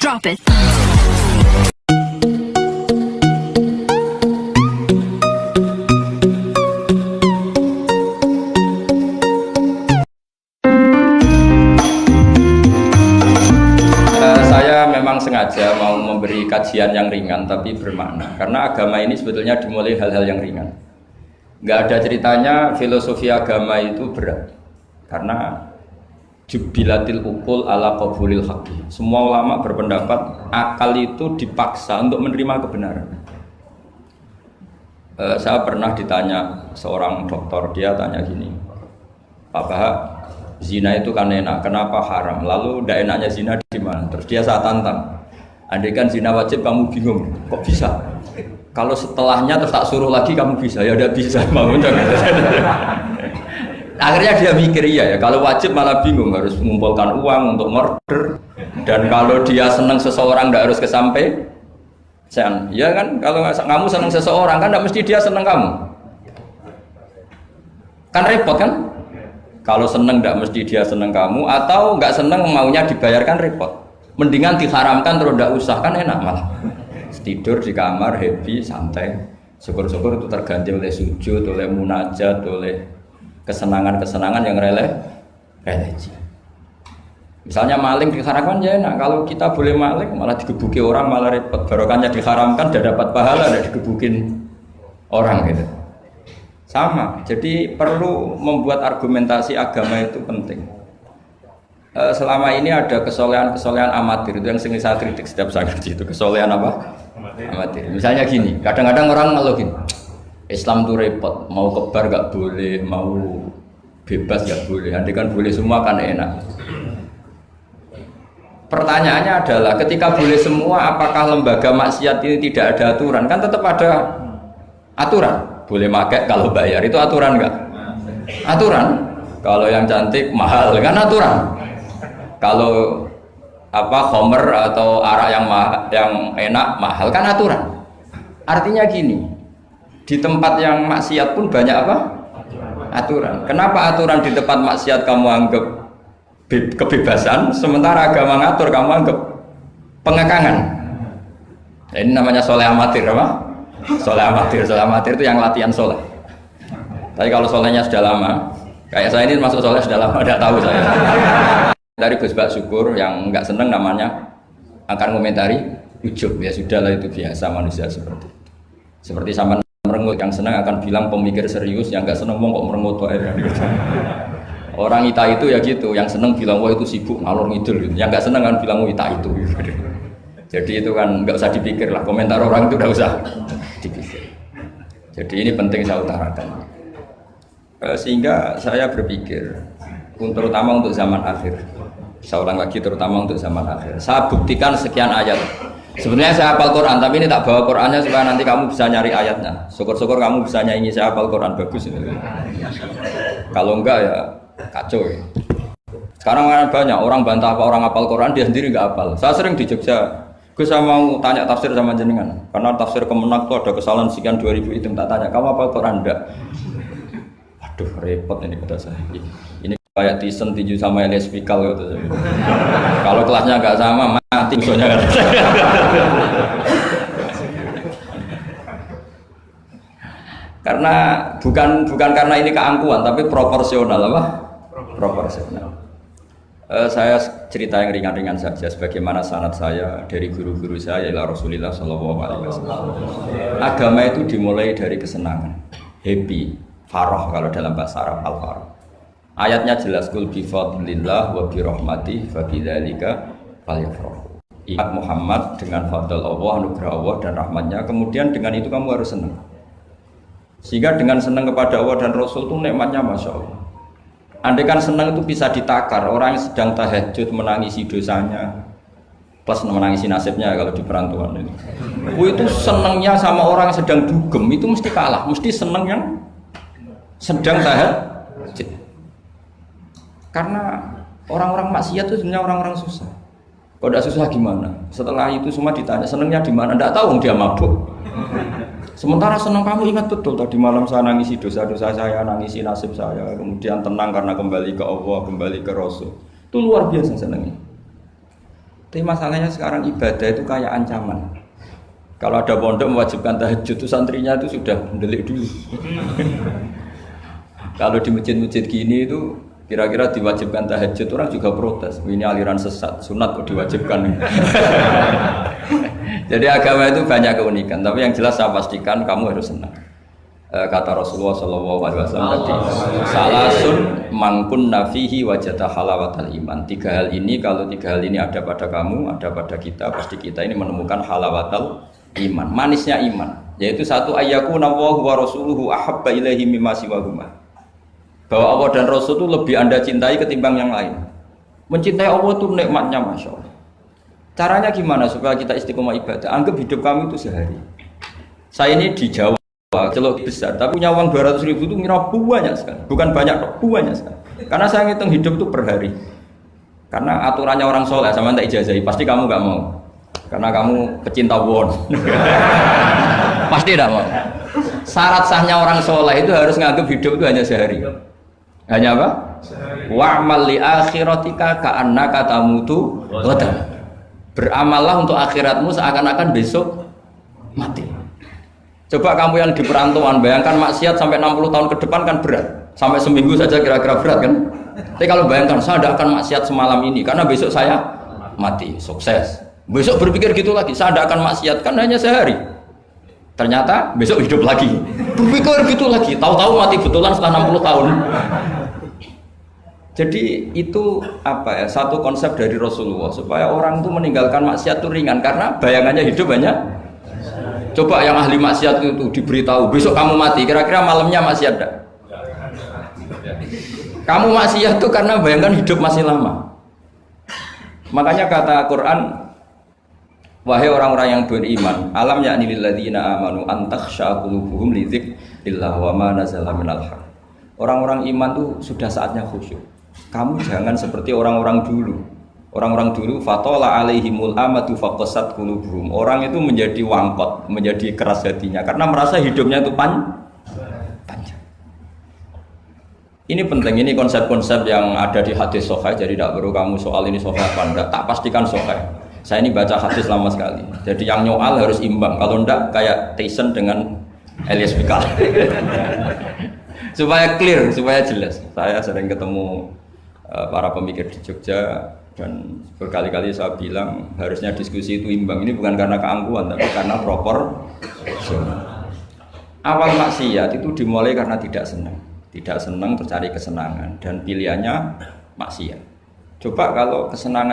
Drop it. Saya memang sengaja mau memberi kajian yang ringan tapi bermakna, karena agama ini sebetulnya dimulai hal-hal yang ringan. Nggak ada ceritanya filosofi agama itu berat, karena jubilatil ukul ala qabulil haqqi. Semua ulama berpendapat akal itu dipaksa untuk menerima kebenaran. Saya pernah ditanya seorang dokter, dia tanya gini, Pak Bahak, zina itu kan enak, kenapa haram? Lalu tidak enaknya zina di mana? Terus dia saya tantang, andai kan zina wajib kamu bingung, kok bisa? Kalau setelahnya terus tak suruh lagi kamu bisa? Ya udah bisa, mau. Akhirnya dia mikir iya ya, kalau wajib malah bingung, harus mengumpulkan uang untuk murder. Dan kalau dia senang seseorang tidak harus kesampaian. Ya kan, kalau kamu senang seseorang kan tidak mesti dia senang kamu. Kan repot kan? Kalau senang tidak mesti dia senang kamu, atau nggak senang maunya dibayarkan repot. Mendingan diharamkan terus tidak usah, kan enak malah. Tidur di kamar happy santai. Syukur-syukur itu terganti oleh sujud, oleh munajat, oleh kesenangan-kesenangan yang religi. Misalnya maling diharamkan ya enak, kalau kita boleh maling malah digebuki orang malah repot. Barokahnya diharamkan tidak dapat pahala, tidak digebukin orang gitu. Sama, jadi perlu membuat argumentasi agama itu penting. Selama ini ada kesolehan-kesolehan amatir, itu yang sering saya kritik setiap saya ngaji itu, kesolehan apa? Amatir. Misalnya gini, kadang-kadang orang ngeluh gini, Islam itu repot, mau kebar gak boleh, mau bebas gak boleh, andai kan boleh semua kan enak. Pertanyaannya adalah, ketika boleh semua, apakah lembaga maksiat ini tidak ada aturan? Kan tetap ada aturan. Boleh pakai kalau bayar, itu aturan enggak? Aturan. Kalau yang cantik mahal kan aturan. Kalau homer atau arak yang enak mahal kan aturan. Artinya gini, di tempat yang maksiat pun banyak apa? Aturan. Kenapa aturan di tempat maksiat kamu anggap kebebasan, sementara agama ngatur kamu anggap pengekangan? Ini namanya soleh amatir apa? Soleh amatir itu yang latihan soleh. Tapi kalau solehnya sudah lama, kayak saya ini masuk soleh sudah lama, tidak tahu saya. Dari Gus Bak Syukur yang nggak seneng namanya akan komentari ujub, ya sudahlah itu biasa manusia seperti itu. Seperti sama merengut, yang senang akan bilang pemikir serius, yang nggak seneng mau kok merengut orang ita itu ya gitu, yang seneng bilang wah itu sibuk ngalor ngidul gitu. Yang nggak seneng kan bilang wah ita itu gitu. Jadi itu kan nggak usah dipikir lah, komentar orang itu nggak usah dipikir. Jadi ini penting saya utarakan. Sehingga saya berpikir, terutama untuk zaman akhir, saya ulang lagi, terutama untuk zaman akhir, saya buktikan sekian ayat. Sebenarnya saya hafal Quran, tapi ini tak bawa Qurannya supaya nanti kamu bisa nyari ayatnya. Syukur-syukur kamu bisa nyanyi saya hafal Quran, bagus ini. Kalau enggak ya kacau ya. Sekarang banyak orang bantah apa orang hafal Quran, dia sendiri nggak hafal. Saya sering di Jogja, saya mau tanya tafsir sama jenengan, karena tafsir Kemenak itu ada kesalahan sekian 2000 itu, tak tanya, kamu hafal Quran enggak? Aduh repot ini kata saya. Ini kayak Tyson tinju sama Elias Pikal gitu. Kalau kelasnya nggak sama mati misalnya. Karena bukan karena ini keangkuhan, tapi proporsional apa? Proporsional. Saya cerita yang ringan-ringan saja, sebagaimana sanad saya dari guru-guru saya ila Rasulullah Shallallahu Alaihi Wasallam. Agama itu dimulai dari kesenangan, happy, farah kalau dalam bahasa Arab al-farah. Ayatnya jelas, kul bi fadlillah wa bi rahmatih fa bidzalika falyafrahu. Ingat Muhammad dengan fadl Allah, anugerah Allah dan rahmatnya, kemudian dengan itu kamu harus senang. Sehingga dengan senang kepada Allah dan Rasul itu nikmatnya Masya Allah. Andai kan senang itu bisa ditakar, orang yang sedang tahajud menangisi dosanya plus menangisi nasibnya kalau di perantauan ini. Itu senangnya sama orang yang sedang dugem itu mesti kalah, mesti senang yang sedang tahajud. Karena orang-orang maksiat itu sebenarnya orang-orang susah. Kalau tidak susah gimana? Setelah itu semua ditanya senangnya di mana? Tidak tahu dia mabuk. Sementara senang kamu ingat betul tadi malam saya nangisi dosa-dosa saya, nangisi nasib saya, kemudian tenang karena kembali ke Allah, kembali ke Rasul. Itu luar biasa senangnya. Tapi masalahnya sekarang ibadah itu kayak ancaman. Kalau ada pondok mewajibkan tahajud, itu santrinya itu sudah mendelik dulu. Kalau di masjid-masjid gini itu kira-kira diwajibkan tahajud, orang juga protes. Ini aliran sesat, sunat kok diwajibkan. Jadi agama itu banyak keunikan, tapi yang jelas saya pastikan kamu harus senang. Kata Rasulullah SAW tadi, salasun mangkun nafihi wajata halawatal iman. Tiga hal ini, kalau tiga hal ini ada pada kamu, ada pada kita, pasti kita ini menemukan halawatal iman, manisnya iman. Yaitu satu, ayyakuna Allahu wa rasuluhu ahabba ilaihi mimma siwahuma. Bahwa Allah dan Rasul itu lebih Anda cintai ketimbang yang lain. Mencintai Allah itu nikmatnya Masya Allah. Caranya gimana supaya kita istiqomah ibadah? Anggap hidup kami itu sehari. Saya ini di Jawa, celok besar, tapi punya uang 200.000 itu ngira banyak sekali. Bukan banyak, banyak sekali. Karena saya ngitung hidup itu per hari. Karena aturannya orang soleh, sama tak ijazahi, pasti kamu gak mau. Karena kamu pecinta won. Pasti tidak mau. Syarat sahnya orang soleh itu harus nganggap hidup itu hanya sehari. Hanya apa? Wa'mal li akhiratika ka'annaka tamutu ghadan. Beramallah untuk akhiratmu seakan-akan besok mati. Coba kamu yang di perantauan, bayangkan maksiat sampai 60 tahun ke depan kan berat. Sampai seminggu saja kira-kira berat kan? Tapi kalau bayangkan saya tidak akan maksiat semalam ini karena besok saya mati, sukses. Besok berpikir gitu lagi, saya tidak akan maksiat kan hanya sehari. Ternyata besok hidup lagi. Berpikir gitu lagi, tahu-tahu mati betulan setelah 60 tahun. Jadi itu apa ya, satu konsep dari Rasulullah supaya orang itu meninggalkan maksiat itu ringan karena bayangannya hidup banyak. Coba yang ahli maksiat itu diberitahu besok kamu mati, kira-kira malamnya maksiat enggak? Kamu maksiat itu karena bayangkan hidup masih lama. Makanya kata Quran, wahai orang-orang yang beriman, alam ya'ni lil ladzina amanu an takhsha qulubuhum li dzikrillah wa ma nazala minal haq. Orang-orang iman itu sudah saatnya khusyuk. Kamu jangan seperti orang-orang dulu. Orang-orang dulu fatola alaihimul amatu faqasat qulubuhum. Orang itu menjadi wangkot, menjadi keras hatinya karena merasa hidupnya itu panjang. Ini penting, ini konsep-konsep yang ada di hadis sahih. Jadi tidak perlu kamu soal ini sahih apa enggak, tak pastikan sahih. Saya ini baca hadis lama sekali. Jadi yang nyoal harus imbang. Kalau enggak kayak Tyson dengan Elias Pikal. Supaya clear, supaya jelas. Saya sering ketemu para pemikir di Jogja dan berkali-kali saya bilang harusnya diskusi itu imbang. Ini bukan karena keangkuhan, tapi karena proper. Awal maksiat itu dimulai karena tidak senang terus cari kesenangan dan pilihannya maksiat. Coba kalau kesenangan